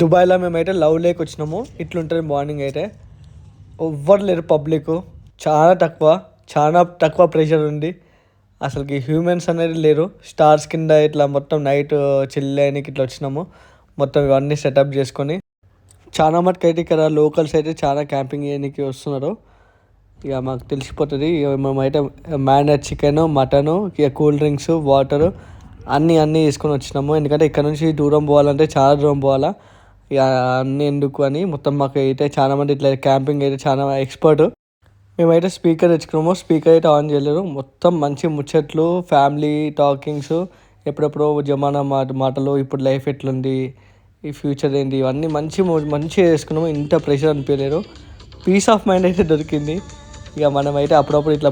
దుబాయ్లో మేమైతే love lake వచ్చినాము. ఇట్లుంటుంది మార్నింగ్ అయితే. ఎవ్వరు లేరు పబ్లిక్, చాలా తక్కువ, చాలా తక్కువ ప్రెషర్ ఉంది. అసలుకి హ్యూమన్స్ అనేది లేరు. స్టార్స్ కింద ఇట్లా మొత్తం నైట్ చిల్ అయ్యడానికి ఇట్లా వచ్చినాము. మొత్తం ఇవన్నీ సెటప్ చేసుకొని చాలా మటుకు అయితే ఇక్కడ లోకల్స్ అయితే చాలా క్యాంపింగ్ చేయడానికి వస్తున్నారు. ఇక మాకు తెలిసిపోతుంది. ఇక మేమైతే మ్యారినేట్ చికెన్, మటను, ఇక కూల్ డ్రింక్స్, వాటరు అన్నీ తీసుకొని వచ్చినాము. ఎందుకంటే ఇక్కడ నుంచి దూరం పోవాలంటే చాలా దూరం పోవాలా. ఇక అన్నీ ఎందుకు అని మొత్తం మాకు అయితే చాలా మంది ఇట్లా క్యాంపింగ్ అయితే చాలా ఎక్స్పర్ట్. మేమైతే స్పీకర్ తెచ్చుకున్నాము. స్పీకర్ అయితే ఆన్ చేయలేరు. మొత్తం మంచి ముచ్చట్లు, ఫ్యామిలీ టాకింగ్స్, ఎప్పుడెప్పుడో జమానా మాటలు, ఇప్పుడు లైఫ్ ఎట్లుంది, ఈ ఫ్యూచర్ ఏంటి, ఇవన్నీ మంచిగా చేసుకున్నాము. ఇంత ప్రెషర్ అనిపించలేదు. పీస్ ఆఫ్ మైండ్ అయితే దొరికింది. ఇక మనమైతే అప్పుడప్పుడు ఇట్లా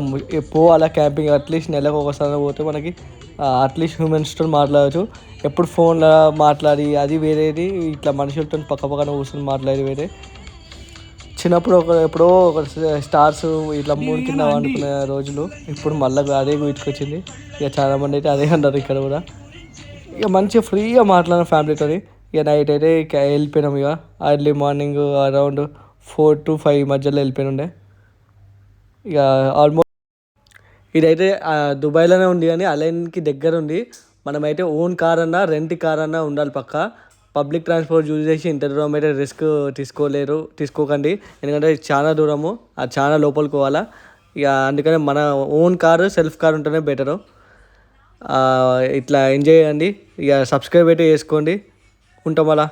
పోవాలా క్యాంపింగ్. అట్లీస్ట్ నెలకు ఒకసారి పోతే మనకి అట్లీస్ట్ హ్యూమన్స్తో మాట్లాడచ్చు. ఎప్పుడు ఫోన్లో మాట్లాడి అది వేరేది, ఇట్లా మనుషులతో పక్కన కూర్చొని మాట్లాడి వేరే. చిన్నప్పుడు ఎప్పుడో ఒక స్టార్స్ ఇట్లా మూడు కింద వండుకునే రోజులు ఇప్పుడు మళ్ళీ అదే గుర్తుకొచ్చింది. ఇక చాలామంది అయితే అదే అన్నారు ఇక్కడ కూడా. ఇక మంచిగా ఫ్రీగా మాట్లాడిన ఫ్యామిలీతో. ఇక నైట్ అయితే వెళ్ళిపోయినాం. ఇక ఎర్లీ మార్నింగ్ అరౌండ్ 4 to 5 మధ్యలో వెళ్ళిపోయినుండే. ఇక ఆల్మోస్ట్ ఇదైతే దుబాయ్లోనే ఉంది కానీ అలైన్కి దగ్గర ఉంది. మనమైతే ఓన్ కార్ అన్నా రెంట్ కార్ అన్నా ఉండాలి పక్క. పబ్లిక్ ట్రాన్స్పోర్ట్ యూజ్ చేసి ఇంత దూరం అయితే రిస్క్ తీసుకోకండి. ఎందుకంటే చాలా దూరము, అది చాలా లోపలికి పోవాలా. ఇక అందుకని మన ఓన్ కారు, సెల్ఫ్ కార్ ఉంటేనే బెటరు. ఇట్లా ఎంజాయ్ చేయండి. ఇక సబ్స్క్రైబ్ అయితే చేసుకోండి. ఉంటాం అలా.